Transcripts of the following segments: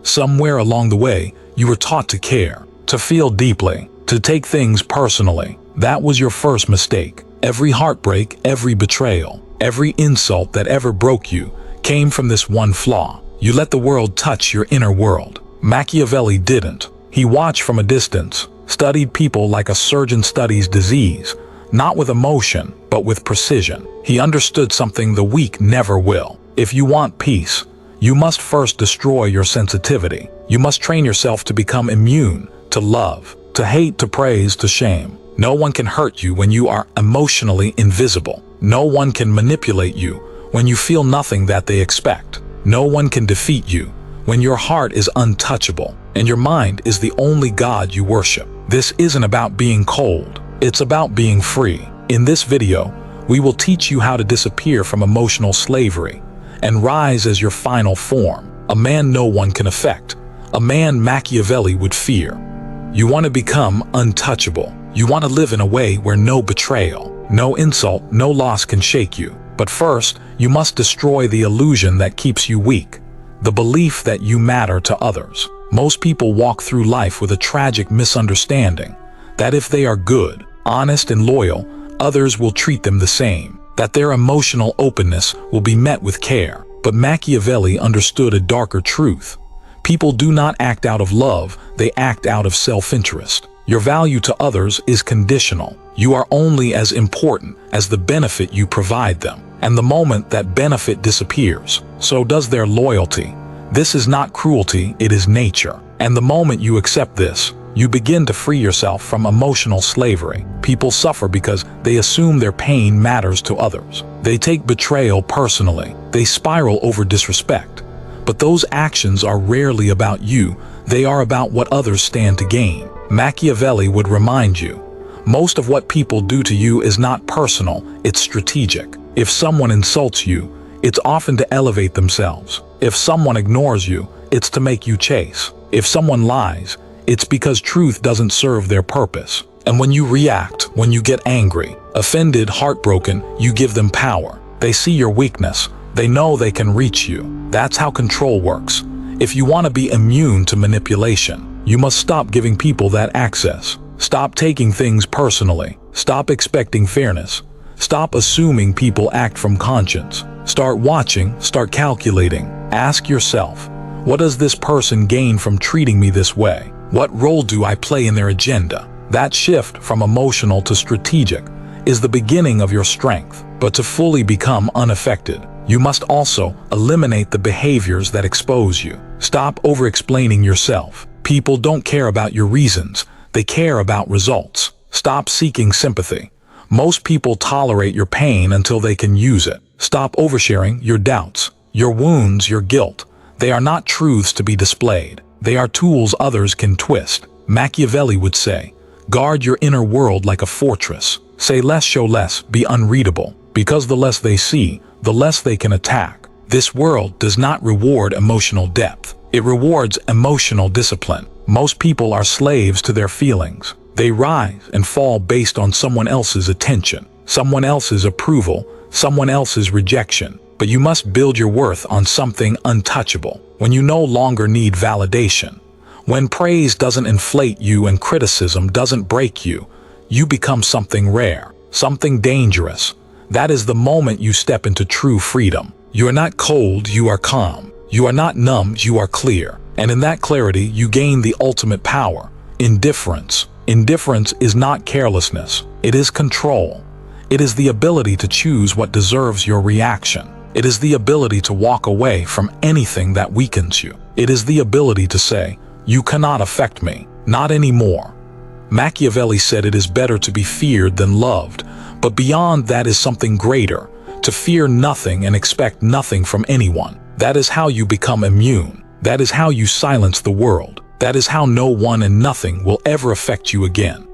Somewhere along the way, you were taught to care, to feel deeply, to take things personally. That was your first mistake. Every heartbreak, every betrayal, every insult that ever broke you came from this one flaw. You let the world touch your inner world. Machiavelli didn't. He watched from a distance, studied people like a surgeon studies disease, not with emotion, but with precision. He understood something the weak never will. If you want peace, you must first destroy your sensitivity. You must train yourself to become immune, to love, to hate, to praise, to shame. No one can hurt you when you are emotionally invisible. No one can manipulate you when you feel nothing that they expect. No one can defeat you when your heart is untouchable and your mind is the only God you worship. This isn't about being cold. It's about being free. In this video, we will teach you how to disappear from emotional slavery and rise as your final form, a man no one can affect, a man Machiavelli would fear. You want to become untouchable. You want to live in a way where no betrayal, no insult, no loss can shake you. But first, you must destroy the illusion that keeps you weak, the belief that you matter to others. Most people walk through life with a tragic misunderstanding that if they are good, honest, and loyal, others will treat them the same, that their emotional openness will be met with care. But Machiavelli understood a darker truth. People do not act out of love, they act out of self-interest. Your value to others is conditional. You are only as important as the benefit you provide them. And the moment that benefit disappears, so does their loyalty. This is not cruelty, it is nature. And the moment you accept this, you begin to free yourself from emotional slavery. People suffer because they assume their pain matters to others. They take betrayal personally. They spiral over disrespect. But those actions are rarely about you. They are about what others stand to gain. Machiavelli would remind you, most of what people do to you is not personal, it's strategic. If someone insults you, it's often to elevate themselves. If someone ignores you, it's to make you chase. If someone lies, it's because truth doesn't serve their purpose. And when you react, when you get angry, offended, heartbroken, you give them power. They see your weakness. They know they can reach you. That's how control works. If you want to be immune to manipulation, you must stop giving people that access. Stop taking things personally. Stop expecting fairness. Stop assuming people act from conscience. Start watching, start calculating. Ask yourself, what does this person gain from treating me this way? What role do I play in their agenda? That shift from emotional to strategic is the beginning of your strength. But to fully become unaffected, you must also eliminate the behaviors that expose you. Stop over-explaining yourself. People don't care about your reasons, they care about results. Stop seeking sympathy. Most people tolerate your pain until they can use it. Stop oversharing your doubts, your wounds, your guilt. They are not truths to be displayed. They are tools others can twist. Machiavelli would say, guard your inner world like a fortress. Say less, show less, be unreadable. Because the less they see, the less they can attack. This world does not reward emotional depth. It rewards emotional discipline. Most people are slaves to their feelings. They rise and fall based on someone else's attention, someone else's approval, someone else's rejection. But you must build your worth on something untouchable, when you no longer need validation. When praise doesn't inflate you and criticism doesn't break you, you become something rare, something dangerous. That is the moment you step into true freedom. You are not cold, you are calm. You are not numb, you are clear. And in that clarity, you gain the ultimate power, indifference. Indifference is not carelessness, it is control. It is the ability to choose what deserves your reaction. It is the ability to walk away from anything that weakens you. It is the ability to say, you cannot affect me, not anymore. Machiavelli said it is better to be feared than loved, but beyond that is something greater, to fear nothing and expect nothing from anyone. That is how you become immune. That is how you silence the world. That is how no one and nothing will ever affect you again.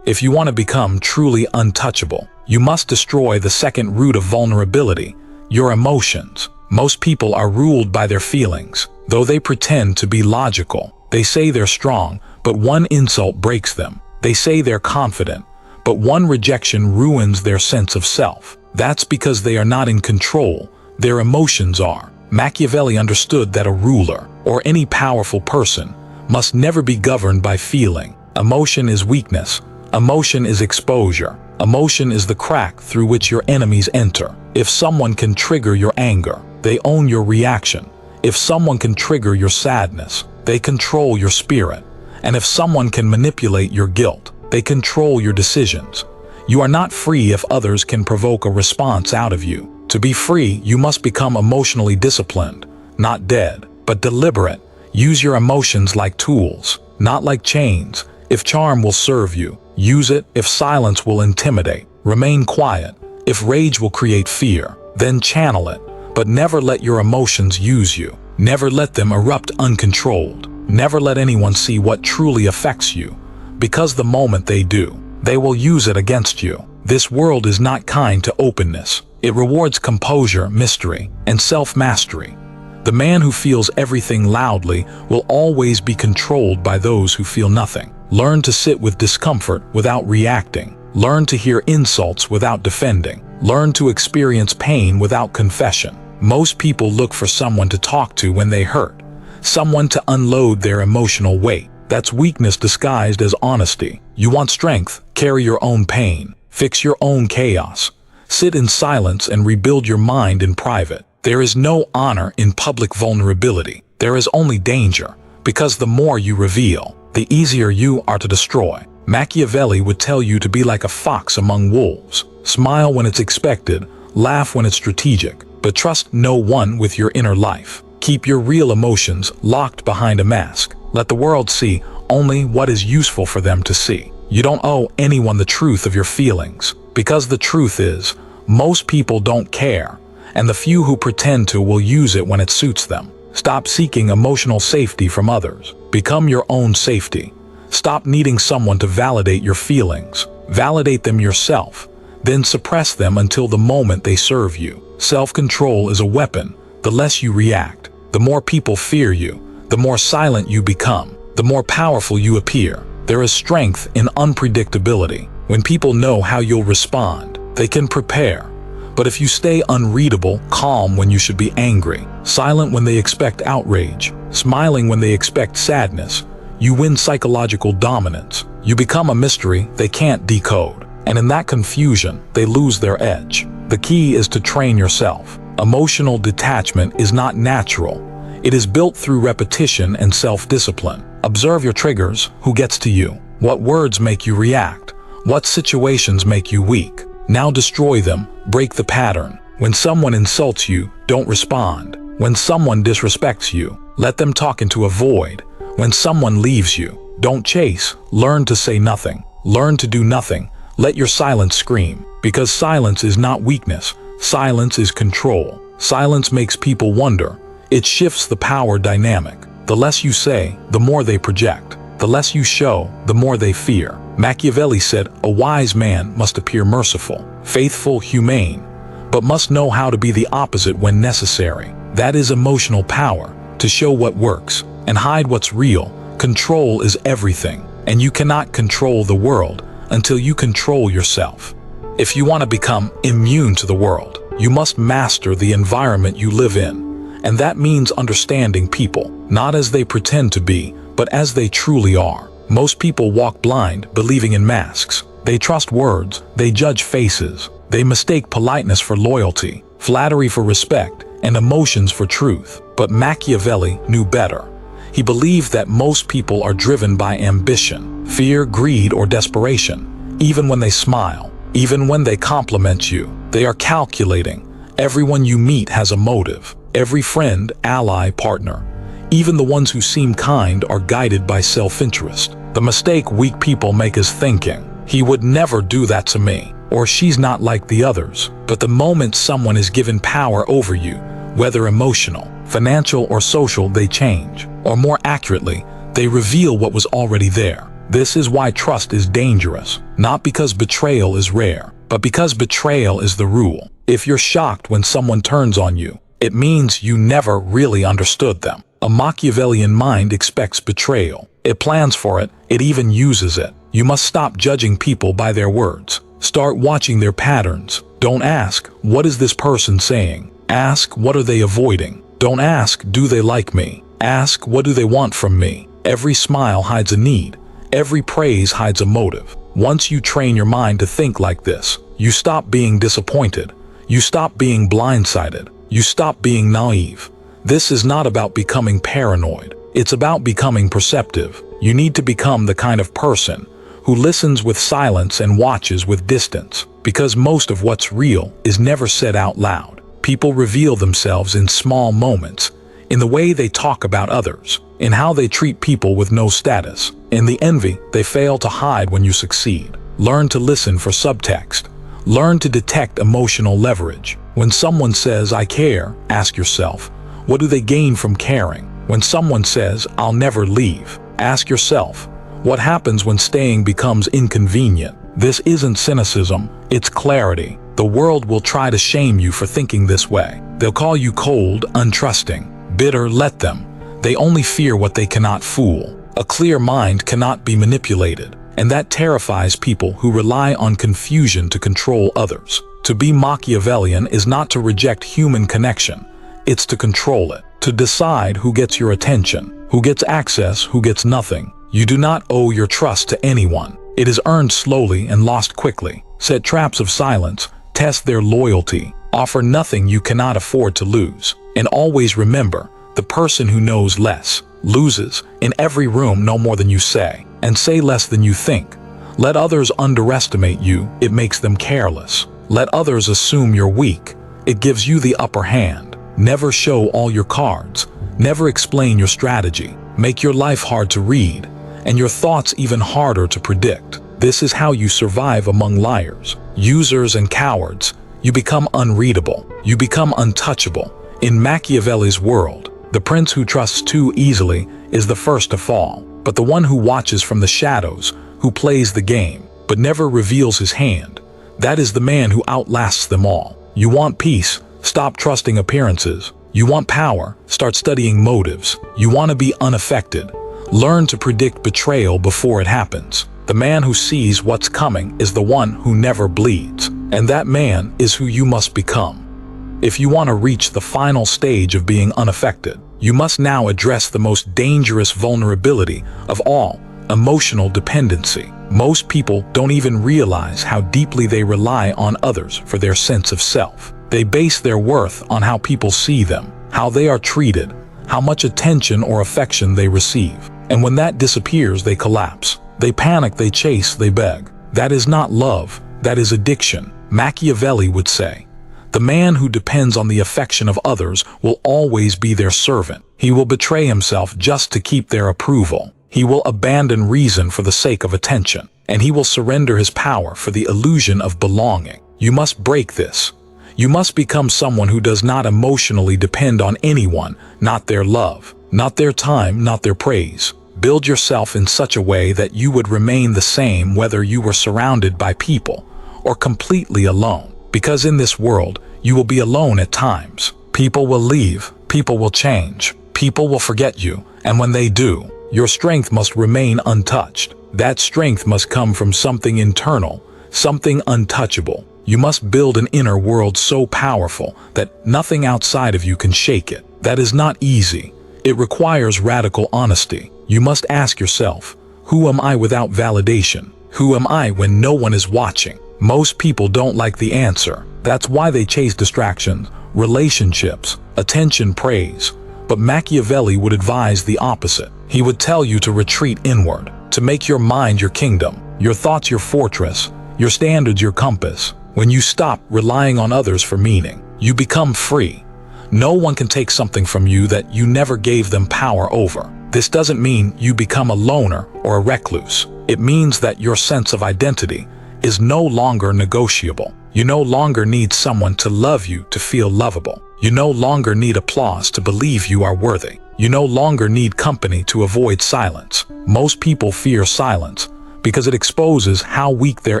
If you want to become truly untouchable, you must destroy the second root of vulnerability, your emotions. Most people are ruled by their feelings, though they pretend to be logical. They say they're strong, but one insult breaks them. They say they're confident, but one rejection ruins their sense of self. That's because they are not in control. Their emotions are. Machiavelli understood that a ruler, or any powerful person, must never be governed by feeling. Emotion is weakness. Emotion is exposure. Emotion is the crack through which your enemies enter. If someone can trigger your anger, they own your reaction. If someone can trigger your sadness, they control your spirit. And if someone can manipulate your guilt, they control your decisions. You are not free if others can provoke a response out of you. To be free, you must become emotionally disciplined, not dead, but deliberate. Use your emotions like tools, not like chains. If charm will serve you, use it. If silence will intimidate, remain quiet. If rage will create fear, then channel it. But never let your emotions use you. Never let them erupt uncontrolled. Never let anyone see what truly affects you, because the moment they do, they will use it against you. This world is not kind to openness. It rewards composure, mystery, and self-mastery. The man who feels everything loudly will always be controlled by those who feel nothing. Learn to sit with discomfort without reacting. Learn to hear insults without defending. Learn to experience pain without confession. Most people look for someone to talk to when they hurt, someone to unload their emotional weight. That's weakness disguised as honesty. You want strength? Carry your own pain. Fix your own chaos. Sit in silence and rebuild your mind in private. There is no honor in public vulnerability. There is only danger, because the more you reveal, the easier you are to destroy. Machiavelli would tell you to be like a fox among wolves. Smile when it's expected, laugh when it's strategic, but trust no one with your inner life. Keep your real emotions locked behind a mask. Let the world see only what is useful for them to see. You don't owe anyone the truth of your feelings, because the truth is, most people don't care, and the few who pretend to will use it when it suits them. Stop seeking emotional safety from others. Become your own safety. Stop needing someone to validate your feelings. Validate them yourself, then suppress them until the moment they serve you. Self-control is a weapon. The less you react, the more people fear you. The more silent you become, the more powerful you appear. There is strength in unpredictability. When people know how you'll respond, they can prepare. But if you stay unreadable, calm when you should be angry, silent when they expect outrage, smiling when they expect sadness, you win psychological dominance. You become a mystery they can't decode. And in that confusion, they lose their edge. The key is to train yourself. Emotional detachment is not natural. It is built through repetition and self-discipline. Observe your triggers. Who gets to you? What words make you react? What situations make you weak? Now destroy them. Break the pattern. When someone insults you, don't respond. When someone disrespects you, let them talk into a void. When someone leaves you, don't chase. Learn to say nothing. Learn to do nothing. Let your silence scream. Because silence is not weakness. Silence is control. Silence makes people wonder. It shifts the power dynamic. The less you say, the more they project. The less you show, the more they fear. Machiavelli said, a wise man must appear merciful, faithful, humane, but must know how to be the opposite when necessary. That is emotional power, to show what works and hide what's real. Control is everything, and you cannot control the world until you control yourself. If you want to become immune to the world, you must master the environment you live in. And that means understanding people, not as they pretend to be, but as they truly are. Most people walk blind, believing in masks. They trust words, they judge faces, they mistake politeness for loyalty, flattery for respect, and emotions for truth. But Machiavelli knew better. He believed that most people are driven by ambition, fear, greed, or desperation. Even when they smile, even when they compliment you, they are calculating. Everyone you meet has a motive. Every friend, ally, partner, even the ones who seem kind, are guided by self-interest. The mistake weak people make is thinking, he would never do that to me, or she's not like the others. But the moment someone is given power over you, whether emotional, financial, or social, they change. Or more accurately, they reveal what was already there. This is why trust is dangerous, not because betrayal is rare, but because betrayal is the rule. If you're shocked when someone turns on you, it means you never really understood them. A Machiavellian mind expects betrayal. It plans for it, it even uses it. You must stop judging people by their words. Start watching their patterns. Don't ask, what is this person saying? Ask, what are they avoiding? Don't ask, do they like me? Ask, what do they want from me? Every smile hides a need. Every praise hides a motive. Once you train your mind to think like this, you stop being disappointed. You stop being blindsided. You stop being naive. This is not about becoming paranoid. It's about becoming perceptive. You need to become the kind of person who listens with silence and watches with distance, because most of what's real is never said out loud. People reveal themselves in small moments, in the way they talk about others, in how they treat people with no status, in the envy they fail to hide when you succeed. Learn to listen for subtext. Learn to detect emotional leverage. When someone says, I care, ask yourself, what do they gain from caring? When someone says, I'll never leave, ask yourself, what happens when staying becomes inconvenient? This isn't cynicism, it's clarity. The world will try to shame you for thinking this way. They'll call you cold, untrusting, bitter. Let them. They only fear what they cannot fool. A clear mind cannot be manipulated, and that terrifies people who rely on confusion to control others. To be Machiavellian is not to reject human connection, it's to control it, to decide who gets your attention, who gets access, who gets nothing. You do not owe your trust to anyone. It is earned slowly and lost quickly. Set traps of silence, test their loyalty, offer nothing you cannot afford to lose. And always remember, the person who knows less loses. In every room, no more than you say, and say less than you think. Let others underestimate you, it makes them careless. Let others assume you're weak, it gives you the upper hand. Never show all your cards. Never explain your strategy. Make your life hard to read, and your thoughts even harder to predict. This is how you survive among liars, users, and cowards. You become unreadable. You become untouchable. In Machiavelli's world, the prince who trusts too easily is the first to fall, but the one who watches from the shadows, who plays the game, but never reveals his hand, that is the man who outlasts them all. You want peace? Stop trusting appearances. You want power? Start studying motives. You want to be unaffected? Learn to predict betrayal before it happens. The man who sees what's coming is the one who never bleeds, and that man is who you must become. If you want to reach the final stage of being unaffected, you must now address the most dangerous vulnerability of all, emotional dependency. Most people don't even realize how deeply they rely on others for their sense of self. They base their worth on how people see them, how they are treated, how much attention or affection they receive. And when that disappears, they collapse. They panic, they chase, they beg. That is not love, that is addiction. Machiavelli would say, the man who depends on the affection of others will always be their servant. He will betray himself just to keep their approval. He will abandon reason for the sake of attention, and he will surrender his power for the illusion of belonging. You must break this. You must become someone who does not emotionally depend on anyone, not their love, not their time, not their praise. Build yourself in such a way that you would remain the same whether you were surrounded by people or completely alone. Because in this world, you will be alone at times. People will leave, people will change, people will forget you, and when they do, your strength must remain untouched. That strength must come from something internal, something untouchable. You must build an inner world so powerful that nothing outside of you can shake it. That is not easy. It requires radical honesty. You must ask yourself, who am I without validation? Who am I when no one is watching? Most people don't like the answer. That's why they chase distractions, relationships, attention, praise. But Machiavelli would advise the opposite. He would tell you to retreat inward, to make your mind your kingdom, your thoughts your fortress, your standards your compass. When you stop relying on others for meaning, you become free. No one can take something from you that you never gave them power over. This doesn't mean you become a loner or a recluse. It means that your sense of identity is no longer negotiable. You no longer need someone to love you to feel lovable. You no longer need applause to believe you are worthy. You no longer need company to avoid silence. Most people fear silence because it exposes how weak their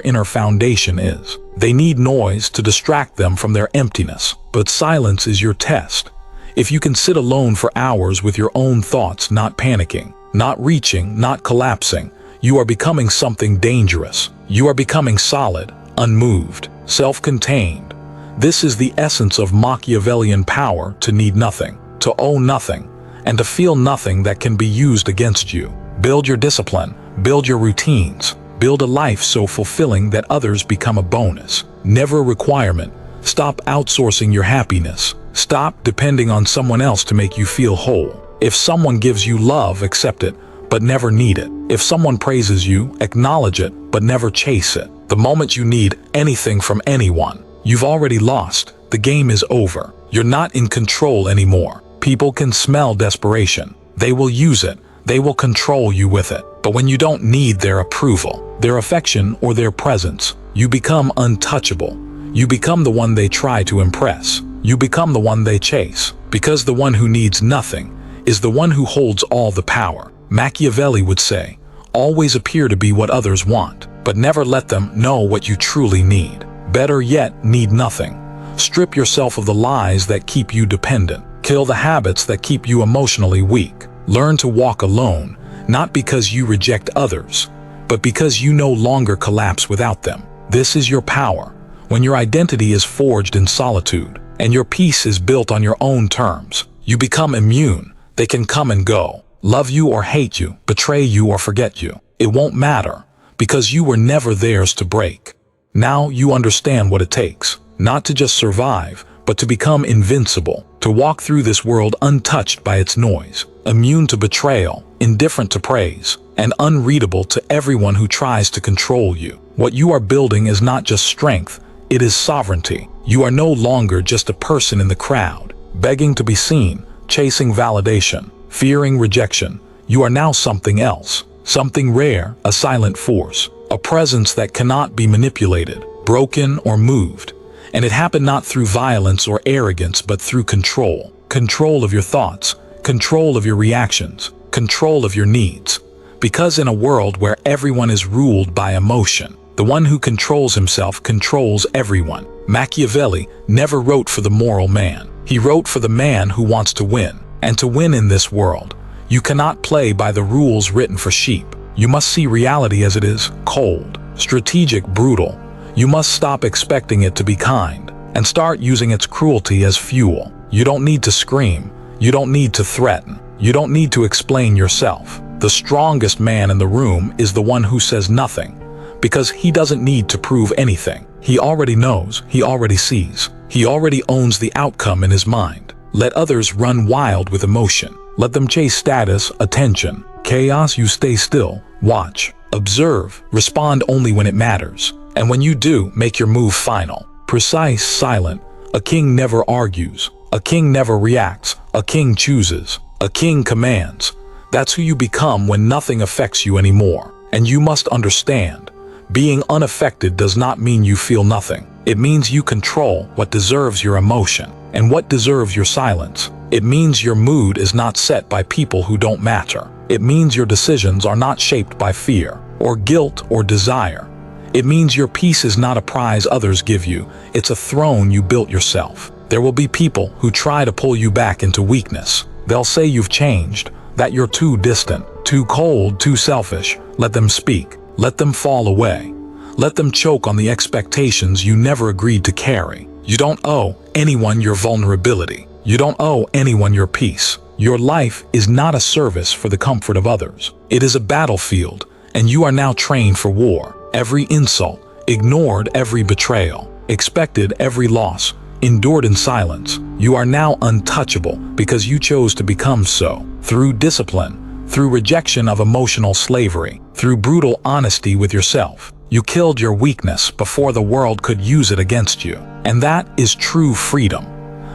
inner foundation is. They need noise to distract them from their emptiness, but silence is your test. If you can sit alone for hours with your own thoughts, not panicking, not reaching, not collapsing, you are becoming something dangerous. You are becoming solid, unmoved, self-contained. This is the essence of Machiavellian power, to need nothing. to owe nothing, and to feel nothing that can be used against you. Build your discipline, build your routines, build a life so fulfilling that others become a bonus, never a requirement. Stop outsourcing your happiness. Stop depending on someone else to make you feel whole. If someone gives you love, accept it, but never need it. If someone praises you, acknowledge it, but never chase it. The moment you need anything from anyone, you've already lost. The game is over. You're not in control anymore. People can smell desperation. They will use it. They will control you with it. But when you don't need their approval, their affection, or their presence, you become untouchable. You become the one they try to impress. You become the one they chase. Because the one who needs nothing is the one who holds all the power. Machiavelli would say, always appear to be what others want, but never let them know what you truly need. Better yet, need nothing. Strip yourself of the lies that keep you dependent. Kill the habits that keep you emotionally weak. Learn to walk alone, not because you reject others, but because you no longer collapse without them. This is your power. When your identity is forged in solitude, and your peace is built on your own terms, you become immune. They can come and go, love you or hate you, betray you or forget you. It won't matter, because you were never theirs to break. Now you understand what it takes, not to just survive, but to become invincible, to walk through this world untouched by its noise, immune to betrayal, indifferent to praise, and unreadable to everyone who tries to control you. What you are building is not just strength, it is sovereignty. You are no longer just a person in the crowd, begging to be seen, chasing validation, fearing rejection. You are now something else, something rare, a silent force, a presence that cannot be manipulated, broken, or moved. And it happened not through violence or arrogance, but through control. Control of your thoughts, control of your reactions, control of your needs. Because in a world where everyone is ruled by emotion, the one who controls himself controls everyone. Machiavelli never wrote for the moral man. He wrote for the man who wants to win. And to win in this world, you cannot play by the rules written for sheep. You must see reality as it is, cold, strategic, brutal. You must stop expecting it to be kind, and start using its cruelty as fuel. You don't need to scream. You don't need to threaten. You don't need to explain yourself. The strongest man in the room is the one who says nothing, because he doesn't need to prove anything. He already knows, he already sees, he already owns the outcome in his mind. Let others run wild with emotion. Let them chase status, attention, chaos. You stay still, watch, observe, respond only when it matters. And when you do, make your move final, precise, silent. A king never argues. A king never reacts. A king chooses. A king commands. That's who you become when nothing affects you anymore. And you must understand, being unaffected does not mean you feel nothing. It means you control what deserves your emotion and what deserves your silence. It means your mood is not set by people who don't matter. It means your decisions are not shaped by fear or guilt or desire. It means your peace is not a prize others give you. It's a throne you built yourself. There will be people who try to pull you back into weakness. They'll say you've changed, that you're too distant, too cold, too selfish. Let them speak. Let them fall away. Let them choke on the expectations you never agreed to carry. You don't owe anyone your vulnerability. You don't owe anyone your peace. Your life is not a service for the comfort of others. It is a battlefield, and you are now trained for war. Every insult, ignored every betrayal, expected every loss, endured in silence. You are now untouchable because you chose to become so. Through discipline, through rejection of emotional slavery, through brutal honesty with yourself. You killed your weakness before the world could use it against you. And that is true freedom.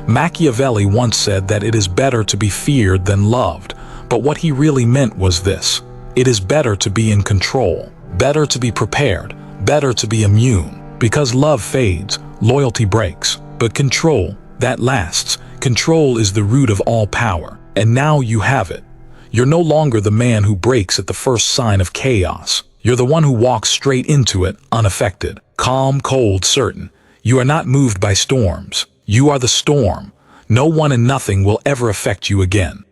Machiavelli once said that it is better to be feared than loved, but what he really meant was this: it is better to be in control, better to be prepared, better to be immune, because love fades, loyalty breaks, but control, that lasts. Control is the root of all power, and now you have it. You're no longer the man who breaks at the first sign of chaos. You're the one who walks straight into it, unaffected, calm, cold, certain. You are not moved by storms. You are the storm. No one and nothing will ever affect you again.